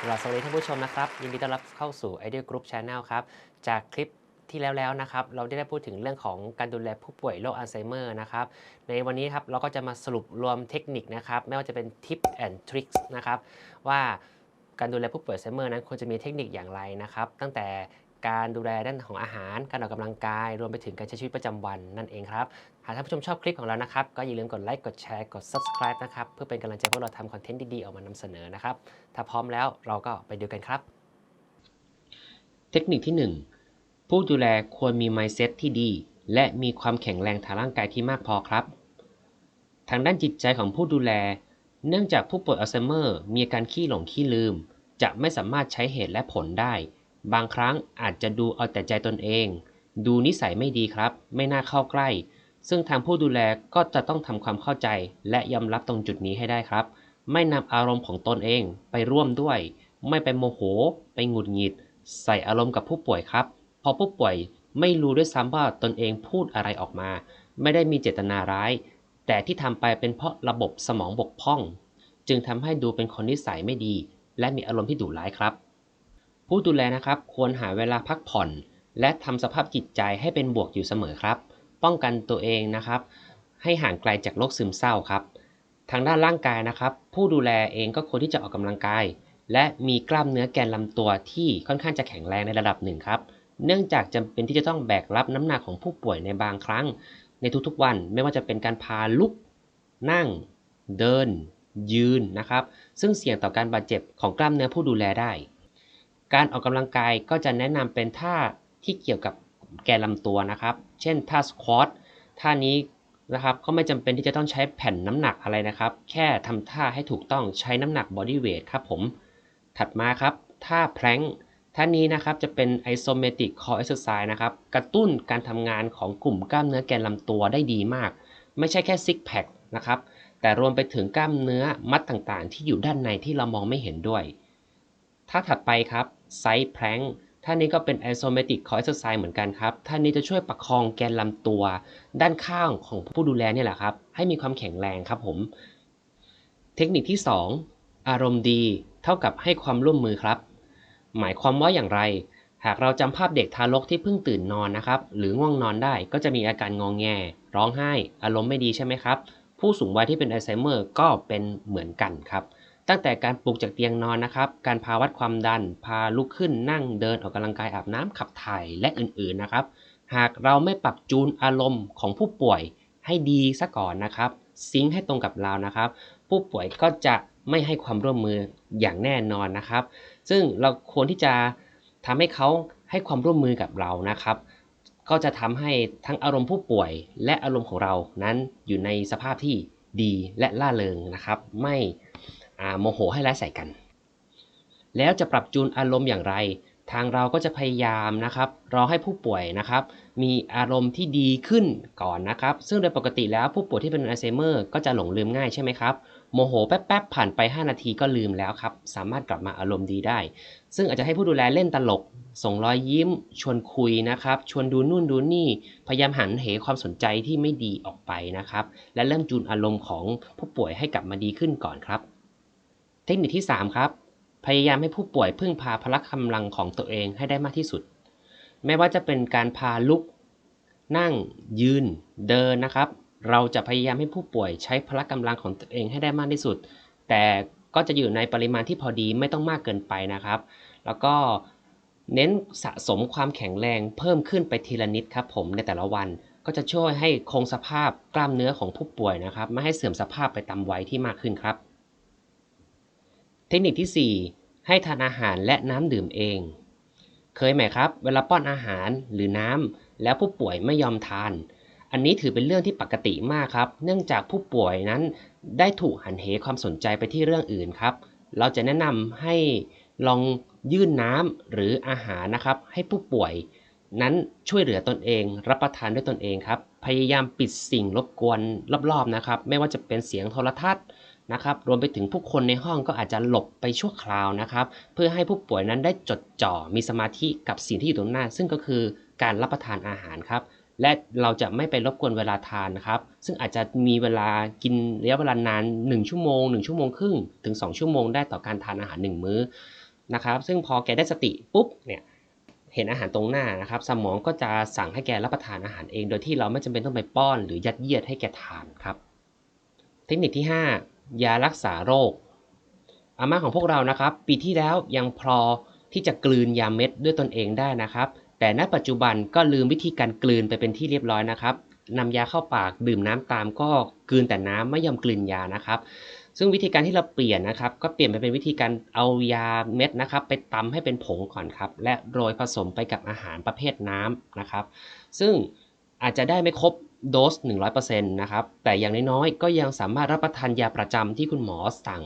สวัสดีท่านผู้ชมนะครับยินดีต้อนรับเข้าสู่ Ideal Group Channel ครับจากคลิปที่แล้วนะครับเราได้พูดถึงเรื่องของการดูแลผู้ป่วยโรคอัลไซเมอร์นะครับในวันนี้ครับเราก็จะมาสรุปรวมเทคนิคนะครับไม่ว่าจะเป็นทิปแอนด์ทริคนะครับว่าการดูแลผู้ป่วยอัลไซเมอร์นั้นควรจะมีเทคนิคอย่างไรนะครับตั้งแต่การดูแลด้านของอาหารการออกกำลังกายรวมไปถึงการใช้ชีวิตประจำวันนั่นเองครับหากท่านผู้ชมชอบคลิปของเรานะครับก็อย่าลืมกดไลค์กดแชร์กด Subscribe นะครับเพื่อเป็นกำลังใจพวกเราทำคอนเทนต์ดีๆออกมานำเสนอนะครับถ้าพร้อมแล้วเราก็ไปดูกันครับเทคนิคที่ 1 ผู้ดูแลควรมี mindset ที่ดีและมีความแข็งแรงทางร่างกายที่มากพอครับทางด้านจิตใจของผู้ดูแลเนื่องจากผู้ป่วยอัลไซเมอร์มีอาการขี้หลงขี้ลืมจะไม่สามารถใช้เหตุและผลได้บางครั้งอาจจะดูเอาแต่ใจตนเองดูนิสัยไม่ดีครับไม่น่าเข้าใกล้ซึ่งทางผู้ดูแลก็จะต้องทำความเข้าใจและยอมรับตรงจุดนี้ให้ได้ครับไม่นำอารมณ์ของตนเองไปร่วมด้วยไม่ไปโมโหไปหงุดหงิดใส่อารมณ์กับผู้ป่วยครับเพราะผู้ป่วยไม่รู้ด้วยซ้ำว่าตนเองพูดอะไรออกมาไม่ได้มีเจตนาร้ายแต่ที่ทำไปเป็นเพราะระบบสมองบกพร่องจึงทำให้ดูเป็นคนนิสัยไม่ดีและมีอารมณ์ที่ดุร้ายครับผู้ดูแลนะครับควรหาเวลาพักผ่อนและทำสภาพจิตใจให้เป็นบวกอยู่เสมอครับป้องกันตัวเองนะครับให้ห่างไกลจากโรคซึมเศร้าครับทางด้านร่างกายนะครับผู้ดูแลเองก็ควรที่จะออกกำลังกายและมีกล้ามเนื้อแกนลำตัวที่ค่อนข้างจะแข็งแรงในระดับหนึ่งครับเนื่องจากจำเป็นที่จะต้องแบกรับน้ำหนักของผู้ป่วยในบางครั้งในทุกๆวันไม่ว่าจะเป็นการพาลุกนั่งเดินยืนนะครับซึ่งเสี่ยงต่อการบาดเจ็บของกล้ามเนื้อผู้ดูแลได้การออกกำลังกายก็จะแนะนำเป็นท่าที่เกี่ยวกับแกนลำตัวนะครับเช่นท่าสควอตท่านี้นะครับก็ไม่จำเป็นที่จะต้องใช้แผ่นน้ำหนักอะไรนะครับแค่ทำท่าให้ถูกต้องใช้น้ำหนักบอดี้เวทครับผมถัดมาครับท่าแพลงก์ท่านี้นะครับจะเป็น isometric core exercise นะครับกระตุ้นการทำงานของกลุ่มกล้ามเนื้อแกนลำตัวได้ดีมากไม่ใช่แค่ซิกแพคนะครับแต่รวมไปถึงกล้ามเนื้อมัดต่างๆที่อยู่ด้านในที่เรามองไม่เห็นด้วยท่าถัดไปครับไซด์แพลงก์ท่านี้ก็เป็น isometric core exercise เหมือนกันครับท่านี้จะช่วยประคองแกนลำตัวด้านข้างของผู้ดูแลเนี่ยแหละครับให้มีความแข็งแรงครับผมเทคนิคที่2อารมณ์ดีเท่ากับให้ความร่วมมือครับหมายความว่าอย่างไรหากเราจำภาพเด็กทารกที่เพิ่งตื่นนอนนะครับหรือง่วงนอนได้ก็จะมีอาการงอแงร้องไห้อารมณ์ไม่ดีใช่ไหมครับผู้สูงวัยที่เป็นอัลไซเมอร์ก็เป็นเหมือนกันครับตั้งแต่การปลุกจากเตียงนอนนะครับการพาวัดความดันพาลุกขึ้นนั่งเดินออกกำลังกายอาบน้ำขับถ่ายและอื่นๆนะครับหากเราไม่ปรับจูนอารมณ์ของผู้ป่วยให้ดีซะก่อนนะครับซิงค์ให้ตรงกับเรานะครับผู้ป่วยก็จะไม่ให้ความร่วมมืออย่างแน่นอนนะครับซึ่งเราควรที่จะทำให้เขาให้ความร่วมมือกับเรานะครับก็จะทำให้ทั้งอารมณ์ผู้ป่วยและอารมณ์ของเรานั้นอยู่ในสภาพที่ดีและร่าเริงนะครับไม่โมโหให้ร้ายใส่กันแล้วจะปรับจูนอารมณ์อย่างไรทางเราก็จะพยายามนะครับรอให้ผู้ป่วยนะครับมีอารมณ์ที่ดีขึ้นก่อนนะครับซึ่งโดยปกติแล้วผู้ป่วยที่เป็นอัลไซเมอร์ก็จะหลงลืมง่ายใช่ไหมครับโมโหแป๊บๆผ่านไป5นาทีก็ลืมแล้วครับสามารถกลับมาอารมณ์ดีได้ซึ่งอาจจะให้ผู้ดูแลเล่นตลกส่งรอยยิ้มชวนคุยนะครับชวนดูนู่นดูนี่พยายามหันเหความสนใจที่ไม่ดีออกไปนะครับและเริ่มจูนอารมณ์ของผู้ป่วยให้กลับมาดีขึ้นก่อนครับเทคนิคที่3ครับพยายามให้ผู้ป่วยพึ่งพาพละกำลังของตัวเองให้ได้มากที่สุดไม่ว่าจะเป็นการพาลุกนั่งยืนเดินนะครับเราจะพยายามให้ผู้ป่วยใช้พละกำลังของตัวเองให้ได้มากที่สุดแต่ก็จะอยู่ในปริมาณที่พอดีไม่ต้องมากเกินไปนะครับแล้วก็เน้นสะสมความแข็งแรงเพิ่มขึ้นไปทีละนิดครับผมในแต่ละวันก็จะช่วยให้คงสภาพกล้ามเนื้อของผู้ป่วยนะครับไม่ให้เสื่อมสภาพไปตามวัยที่มากขึ้นครับเทคนิคที่4ให้ทานอาหารและน้ำดื่มเองเคยไหมครับเวลาป้อนอาหารหรือน้ำแล้วผู้ป่วยไม่ยอมทานอันนี้ถือเป็นเรื่องที่ปกติมากครับเนื่องจากผู้ป่วยนั้นได้ถูกหันเหความสนใจไปที่เรื่องอื่นครับเราจะแนะนำให้ลองยื่นน้ำหรืออาหารนะครับให้ผู้ป่วยนั้นช่วยเหลือตนเองรับประทานด้วยตนเองครับพยายามปิดสิ่งรบกวนรอบๆนะครับไม่ว่าจะเป็นเสียงโทรทัศน์นะครับรวมไปถึงผู้คนในห้องก็อาจจะหลบไปชั่วคราวนะครับเพื่อให้ผู้ป่วยนั้นได้จดจ่อมีสมาธิกับสิ่งที่อยู่ตรงหน้าซึ่งก็คือการรับประทานอาหารครับและเราจะไม่ไปรบกวนเวลาทานนะครับซึ่งอาจจะมีเวลากินระยะเวลานาน1 ชั่วโมง1 ชั่วโมงครึ่งถึง2 ชั่วโมงได้ต่อการทานอาหาร1 มื้อ นะครับซึ่งพอแกได้สติปุ๊บเนี่ยเห็นอาหารตรงหน้านะครับสมองก็จะสั่งให้แกรับประทานอาหารเองโดยที่เราไม่จำเป็นต้องไปป้อนหรือยัดเยียดให้แกทานครับเทคนิคที่5ยารักษาโรคอาม่าของพวกเรานะครับปีที่แล้วยังพอที่จะกลืนยาเม็ดด้วยตนเองได้นะครับแต่ณปัจจุบันก็ลืมวิธีการกลืนไปเป็นที่เรียบร้อยนะครับนำยาเข้าปากดื่มน้ำตามก็กลืนแต่น้ำไม่ยอมกลืนยานะครับซึ่งวิธีการที่เราเปลี่ยนนะครับก็เปลี่ยนไปเป็นวิธีการเอายาเม็ดนะครับไปตำให้เป็นผงก่อนครับและโรยผสมไปกับอาหารประเภทน้ำนะครับซึ่งอาจจะได้ไม่ครบโดส 100% นะครับแต่อย่างน้อยๆก็ยังสามารถรับประทานยาประจำที่คุณหมอสั่ง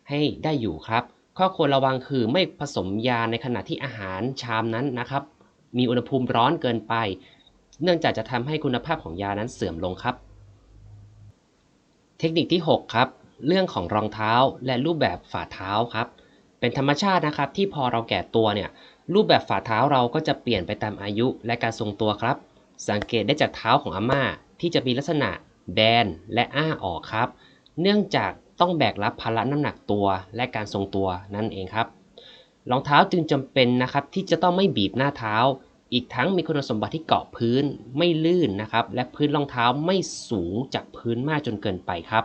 ให้ได้อยู่ครับข้อควรระวังคือไม่ผสมยาในขณะที่อาหารชามนั้นนะครับมีอุณหภูมิร้อนเกินไปเนื่องจากจะทำให้คุณภาพของยานั้นเสื่อมลงครับเทคนิคที่6ครับเรื่องของรองเท้าและรูปแบบฝ่าเท้าครับเป็นธรรมชาตินะครับที่พอเราแก่ตัวเนี่ยรูปแบบฝ่าเท้าเราก็จะเปลี่ยนไปตามอายุและการทรงตัวครับสังเกตได้จากเท้าของอาม่าที่จะมีลักษณะแบนและอ้าออกครับเนื่องจากต้องแบกรับภาระน้ำหนักตัวและการทรงตัวนั่นเองครับรองเท้าจึงจำเป็นนะครับที่จะต้องไม่บีบหน้าเท้าอีกทั้งมีคุณสมบัติที่เกาะพื้นไม่ลื่นนะครับและพื้นรองเท้าไม่สูงจากพื้นมากจนเกินไปครับ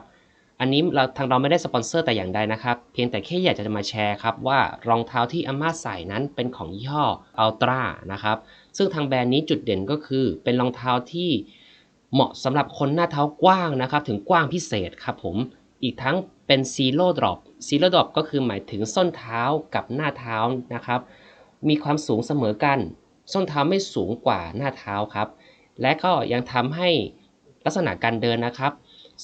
อันนี้ทางเราไม่ได้สปอนเซอร์แต่อย่างใดนะครับเพียงแต่แค่อยากจะมาแชร์ครับว่ารองเท้าที่อาม่าใส่นั้นเป็นของยี่ห้อ Ultra นะครับซึ่งทางแบรนด์นี้จุดเด่นก็คือเป็นรองเท้าที่เหมาะสำหรับคนหน้าเท้ากว้างนะครับถึงกว้างพิเศษครับผมอีกทั้งเป็น Zero Drop Zero Drop ก็คือหมายถึงส้นเท้ากับหน้าเท้านะครับมีความสูงเสมอกันส้นเท้าไม่สูงกว่าหน้าเท้าครับและก็ยังทำให้ลักษณะการเดินนะครับ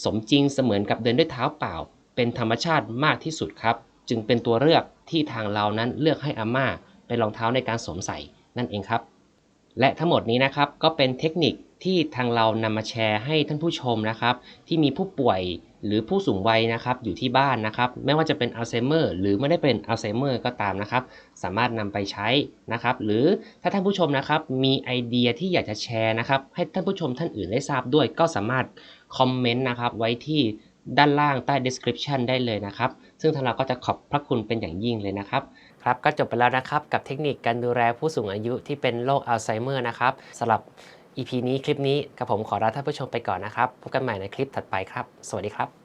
สมจริงเสมือนกับเดินด้วยเท้าเปล่าเป็นธรรมชาติมากที่สุดครับจึงเป็นตัวเลือกที่ทางเรานั้นเลือกให้อาม่าเป็นรองเท้าในการสวมใส่นั่นเองครับ และทั้งหมดนี้นะครับก็เป็นเทคนิคที่ทางเรานำมาแชร์ให้ท่านผู้ชมนะครับที่มีผู้ป่วยหรือผู้สูงวัยนะครับอยู่ที่บ้านนะครับไม่ว่าจะเป็นอัลไซเมอร์หรือไม่ได้เป็นอัลไซเมอร์ก็ตามนะครับสามารถนำไปใช้นะครับหรือถ้าท่านผู้ชมนะครับมีไอเดียที่อยากจะแชร์นะครับให้ท่านผู้ชมท่านอื่นได้ทราบด้วยก็สามารถคอมเมนต์นะครับไว้ที่ด้านล่างใต้ description ได้เลยนะครับซึ่งทางเราก็จะขอบพระคุณเป็นอย่างยิ่งเลยนะครับ ครับก็จบไปแล้วนะครับกับเทคนิคการดูแลผู้สูงอายุที่เป็นโรคอัลไซเมอร์นะครับสำหรับ EP นี้คลิปนี้กับผมขอลาท่านผู้ชมไปก่อนนะครับพบกันใหม่ในคลิปถัดไปครับสวัสดีครับ